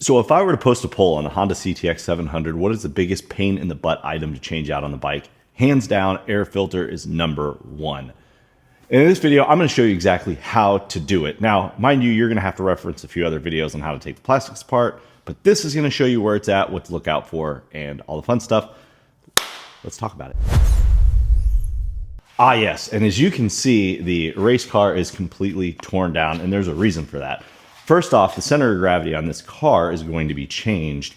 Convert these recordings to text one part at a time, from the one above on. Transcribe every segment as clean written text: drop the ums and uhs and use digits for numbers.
So if I were to post a poll on the Honda CTX700, what is the biggest pain in the butt item to change out on the bike? Hands down, air filter is number one. And in this video, I'm going to show you exactly how to do it. Now, mind you, you're going to have to reference a few other videos on how to take the plastics apart, but this is going to show you where it's at, what to look out for, and all the fun stuff. Let's talk about it. Ah, yes, and as you can see, the race car is completely torn down, and there's a reason for that. First off, the center of gravity on this car is going to be changed.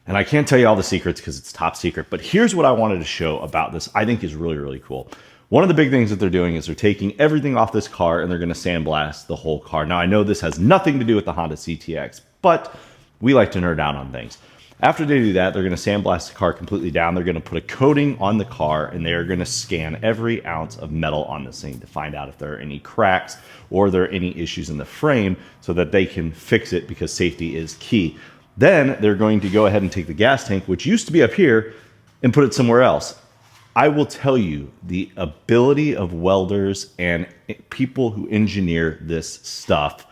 And I can't tell you all the secrets because it's top secret, but here's what I wanted to show about this I think is really, really cool. One of the big things that they're doing is they're taking everything off this car and they're going to sandblast the whole car. Now, I know this has nothing to do with the Honda CTX, but we like to nerd out on things. After they do that, they're going to sandblast the car completely down. They're going to put a coating on the car, and they're going to scan every ounce of metal on this thing to find out if there are any cracks or there are any issues in the frame so that they can fix it, because safety is key. Then they're going to go ahead and take the gas tank, which used to be up here, and put it somewhere else. I will tell you, the ability of welders and people who engineer this stuff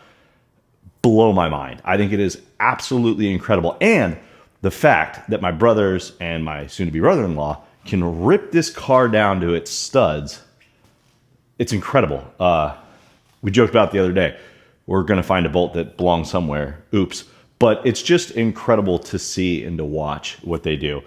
blow my mind. I think it is absolutely incredible. And the fact that my brothers and my soon-to-be brother-in-law can rip this car down to its studs, it's incredible. We joked about it the other day. We're going to find a bolt that belongs somewhere. Oops. But it's just incredible to see and to watch what they do.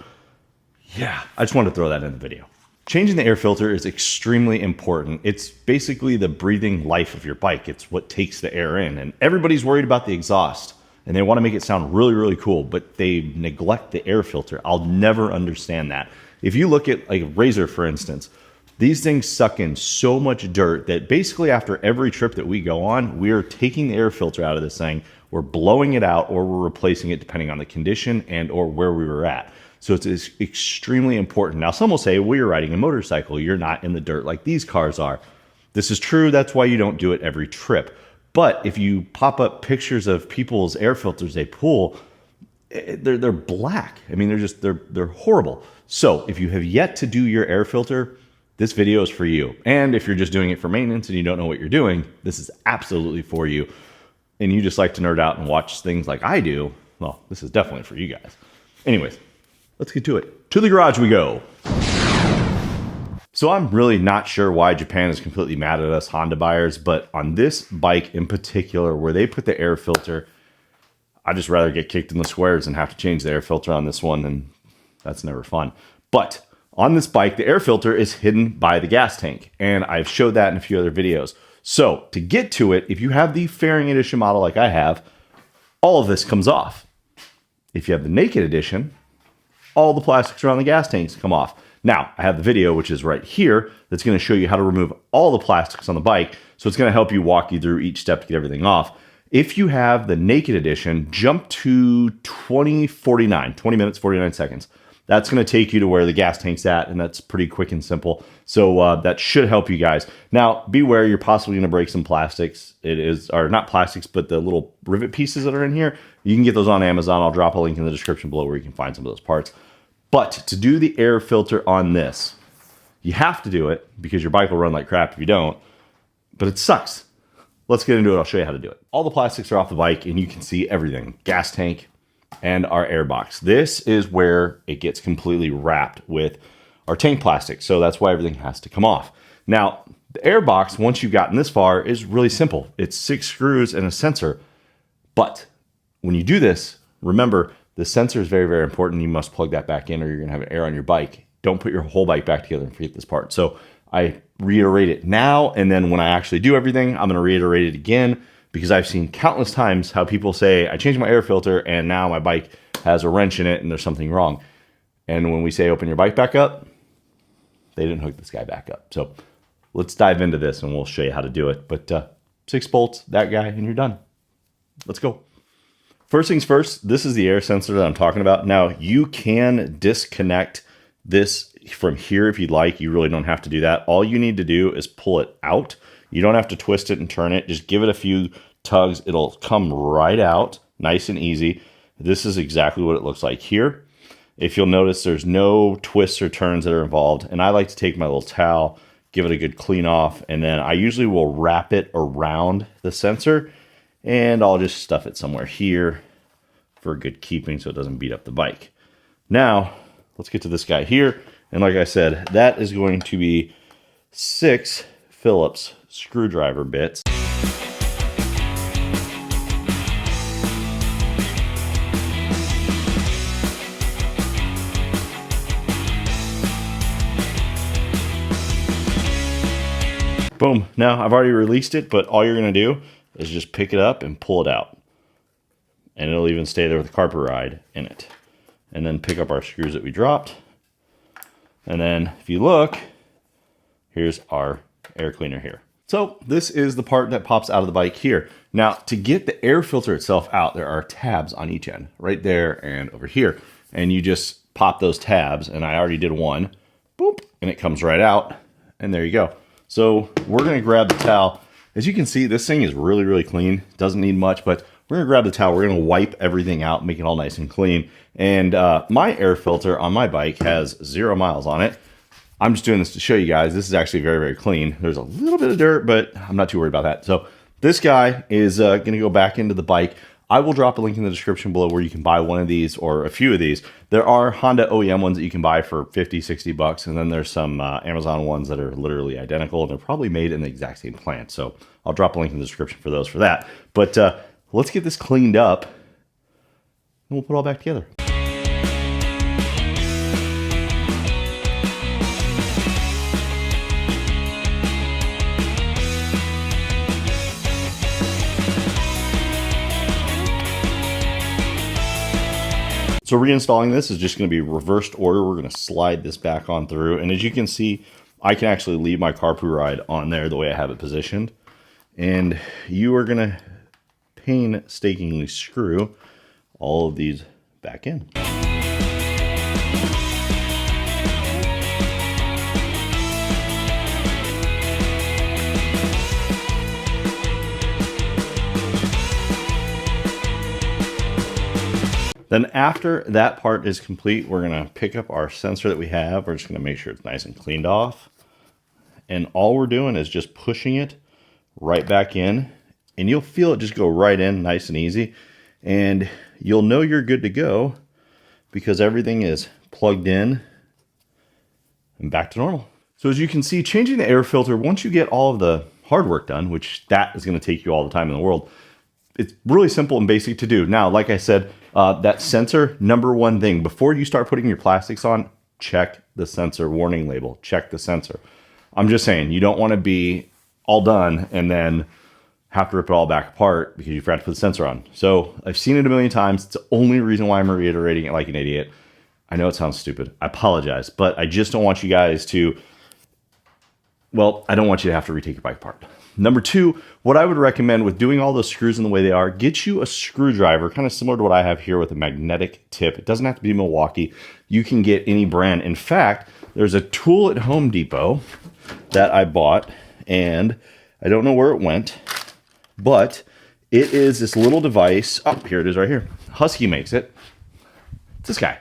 Yeah, I just wanted to throw that in the video. Changing the air filter is extremely important. It's basically the breathing life of your bike. It's what takes the air in. And everybody's worried about the exhaust. And they want to make it sound really, really cool, but they neglect the air filter. I'll never understand that. If you look at like a Razor, for instance, these things suck in so much dirt that basically after every trip that we go on, we are taking the air filter out of this thing, we're blowing it out, or we're replacing it depending on the condition and or where we were at. So it's extremely important. Now, some will say, well, you're riding a motorcycle. You're not in the dirt like these cars are. This is true. That's why you don't do it every trip. But if you pop up pictures of people's air filters they pull, they're black. I mean, they're horrible. So if you have yet to do your air filter, this video is for you. And if you're just doing it for maintenance and you don't know what you're doing, this is absolutely for you. And you just like to nerd out and watch things like I do, well, this is definitely for you guys. Anyways, let's get to it. To the garage we go. So I'm really not sure why Japan is completely mad at us Honda buyers, but on this bike in particular, where they put the air filter, I'd just rather get kicked in the squares than have to change the air filter on this one, and that's never fun. But on this bike, the air filter is hidden by the gas tank, and I've showed that in a few other videos. So to get to it, if you have the fairing edition model like I have, all of this comes off. If you have the naked edition, all the plastics around the gas tanks come off. Now, I have the video, which is right here, that's going to show you how to remove all the plastics on the bike. So it's going to help you walk you through each step to get everything off. If you have the naked edition, jump to 20 minutes, 49 seconds. That's going to take you to where the gas tank's at, and that's pretty quick and simple. So that should help you guys. Now, beware, you're possibly going to break some plastics. Or not plastics, but the little rivet pieces that are in here. You can get those on Amazon. I'll drop a link in the description below where you can find some of those parts. But to do the air filter on this, you have to do it because your bike will run like crap if you don't, but it sucks. Let's get into it. I'll show you how to do it. All the plastics are off the bike and you can see everything. Gas tank and our airbox. This is where it gets completely wrapped with our tank plastic. So that's why everything has to come off. Now, the airbox, once you've gotten this far, is really simple. It's 6 screws and a sensor. But when you do this, remember, the sensor is very, very important. You must plug that back in or you're going to have air on your bike. Don't put your whole bike back together and forget this part. So I reiterate it now, and then when I actually do everything, I'm going to reiterate it again, because I've seen countless times how people say, I changed my air filter and now my bike has a wrench in it and there's something wrong. And when we say open your bike back up, they didn't hook this guy back up. So let's dive into this and we'll show you how to do it. But 6 bolts, that guy, and you're done. Let's go. First things first, this is the air sensor that I'm talking about. Now, you can disconnect this from here if you'd like. You really don't have to do that. All you need to do is pull it out. You don't have to twist it and turn it. Just give it a few tugs. It'll come right out, nice and easy. This is exactly what it looks like here. If you'll notice, there's no twists or turns that are involved. And I like to take my little towel, give it a good clean off, and then I usually will wrap it around the sensor, and I'll just stuff it somewhere here, for good keeping so it doesn't beat up the bike. Now, let's get to this guy here. And like I said, that is going to be 6 Phillips screwdriver bits. Boom. Now, I've already released it, but all you're going to do is just pick it up and pull it out. And it'll even stay there with the carpet ride in it. And then pick up our screws that we dropped. And then if you look, here's our air cleaner here. So this is the part that pops out of the bike here. Now, to get the air filter itself out, there are tabs on each end, right there and over here. And you just pop those tabs, and I already did one. Boop, and it comes right out. And there you go. So we're going to grab the towel. As you can see, this thing is really, really clean. Doesn't need much, but we're going to grab the towel. We're going to wipe everything out, make it all nice and clean. And my air filter on my bike has 0 miles on it. I'm just doing this to show you guys. This is actually very, very clean. There's a little bit of dirt, but I'm not too worried about that. So this guy is going to go back into the bike. I will drop a link in the description below where you can buy one of these or a few of these. There are Honda OEM ones that you can buy for 50, 60 bucks. And then there's some Amazon ones that are literally identical. And they're probably made in the exact same plant. So I'll drop a link in the description for those for that. But let's get this cleaned up. And we'll put it all back together. So reinstalling this is just going to be reversed order. We're going to slide this back on through. And as you can see, I can actually leave my carpet ride on there the way I have it positioned. And you are going to painstakingly screw all of these back in. Then after that part is complete, we're going to pick up our sensor that we have. We're just going to make sure it's nice and cleaned off. And all we're doing is just pushing it right back in. And you'll feel it just go right in nice and easy. And you'll know you're good to go because everything is plugged in and back to normal. So as you can see, changing the air filter, once you get all of the hard work done, which that is going to take you all the time in the world, it's really simple and basic to do. Now, like I said, that sensor, #1 thing, before you start putting your plastics on, check the sensor warning label, check the sensor. I'm just saying, you don't want to be all done and then have to rip it all back apart because you forgot to put the sensor on. So I've seen it a million times. It's the only reason why I'm reiterating it like an idiot. I know it sounds stupid. I apologize, but I just don't want you guys to, well, I don't want you to have to retake your bike apart. #2, what I would recommend with doing all those screws in the way they are, get you a screwdriver, kind of similar to what I have here with a magnetic tip. It doesn't have to be Milwaukee. You can get any brand. In fact, there's a tool at Home Depot that I bought, and I don't know where it went, but it is this little device. Oh, here it is right here. Husky makes it. It's this guy.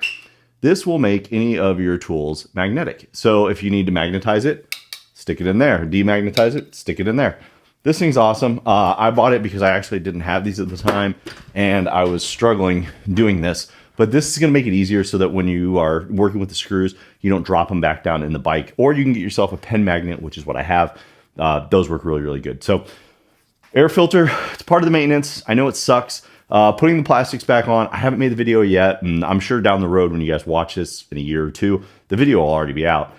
This will make any of your tools magnetic. So if you need to magnetize it, stick it in there. Demagnetize it, stick it in there. This thing's awesome. I bought it because I actually didn't have these at the time, and I was struggling doing this. But this is going to make it easier so that when you are working with the screws, you don't drop them back down in the bike. Or you can get yourself a pen magnet, which is what I have. Those work really, really good. So air filter, it's part of the maintenance. I know it sucks. Putting the plastics back on, I haven't made the video yet, and I'm sure down the road when you guys watch this in a year or two, the video will already be out.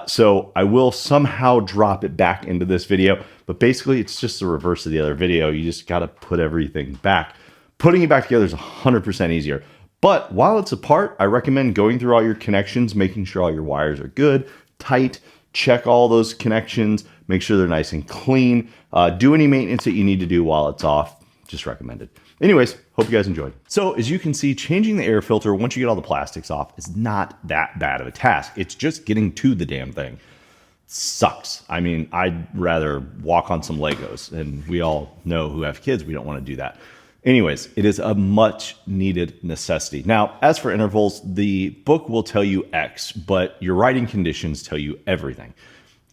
So I will somehow drop it back into this video, but basically it's just the reverse of the other video. You just got to put everything back. Putting it back together is 100% easier. But while it's apart, I recommend going through all your connections, making sure all your wires are good, tight, check all those connections, make sure they're nice and clean. Do any maintenance that you need to do while it's off. Just recommended. Anyways, hope you guys enjoyed. So as you can see, changing the air filter once you get all the plastics off is not that bad of a task. It's just getting to the damn thing. Sucks. I mean, I'd rather walk on some Legos, and we all know who have kids, we don't want to do that. Anyways, it is a much needed necessity. Now, as for intervals, the book will tell you X, but your riding conditions tell you everything.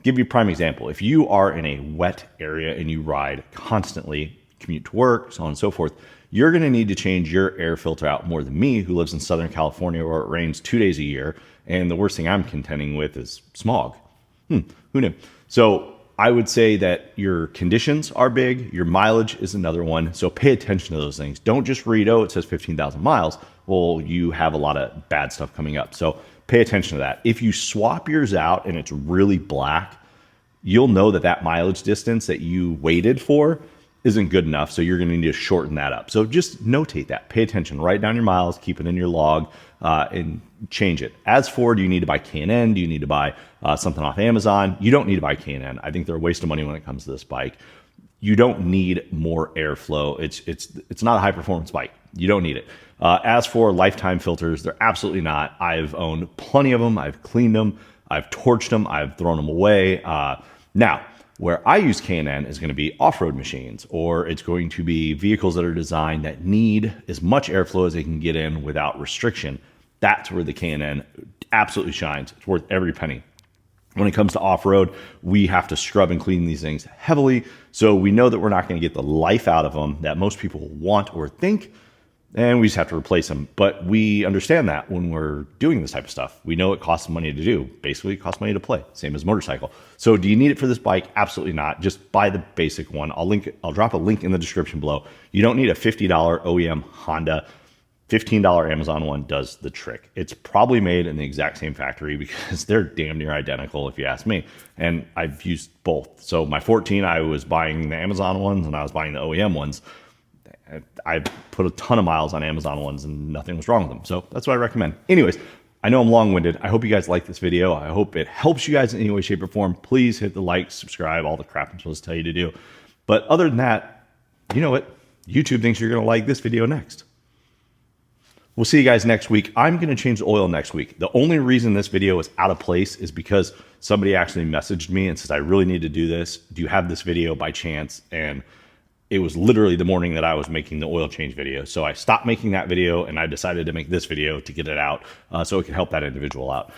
Give you a prime example. If you are in a wet area and you ride constantly, commute to work, so on and so forth, you're going to need to change your air filter out more than me, who lives in Southern California where it rains 2 days a year. And the worst thing I'm contending with is smog. Who knew? So I would say that your conditions are big. Your mileage is another one. So pay attention to those things. Don't just read, oh, it says 15,000 miles. Well, you have a lot of bad stuff coming up. So pay attention to that. If you swap yours out and it's really black, you'll know that that mileage distance that you waited for isn't good enough. So you're going to need to shorten that up. So just notate that. Pay attention. Write down your miles. Keep it in your log and change it. As for, do you need to buy K&N? Do you need to buy something off Amazon? You don't need to buy K&N. I think they're a waste of money when it comes to this bike. You don't need more airflow. It's not a high performance bike. You don't need it. As for lifetime filters, they're absolutely not. I've owned plenty of them. I've cleaned them. I've torched them. I've thrown them away. Now, where I use K&N is going to be off-road machines, or it's going to be vehicles that are designed that need as much airflow as they can get in without restriction. That's where the K&N absolutely shines. It's worth every penny. When it comes to off-road, we have to scrub and clean these things heavily. So we know that we're not going to get the life out of them that most people want or think, and we just have to replace them. But we understand that when we're doing this type of stuff. We know it costs money to do. Basically, it costs money to play. Same as motorcycle. So do you need it for this bike? Absolutely not. Just buy the basic one. I'll drop a link in the description below. You don't need a $50 OEM Honda. $15 Amazon one does the trick. It's probably made in the exact same factory because they're damn near identical if you ask me. And I've used both. So my 14, I was buying the Amazon ones and I was buying the OEM ones. I put a ton of miles on Amazon ones and nothing was wrong with them. So that's what I recommend. Anyways, I know I'm long-winded. I hope you guys like this video. I hope it helps you guys in any way, shape, or form. Please hit the like, subscribe, all the crap I'm supposed to tell you to do. But other than that, you know what? YouTube thinks you're going to like this video next. We'll see you guys next week. I'm going to change the oil next week. The only reason this video is out of place is because somebody actually messaged me and says, I really need to do this. Do you have this video by chance? And it was literally the morning that I was making the oil change video. So I stopped making that video and I decided to make this video to get it out so it could help that individual out.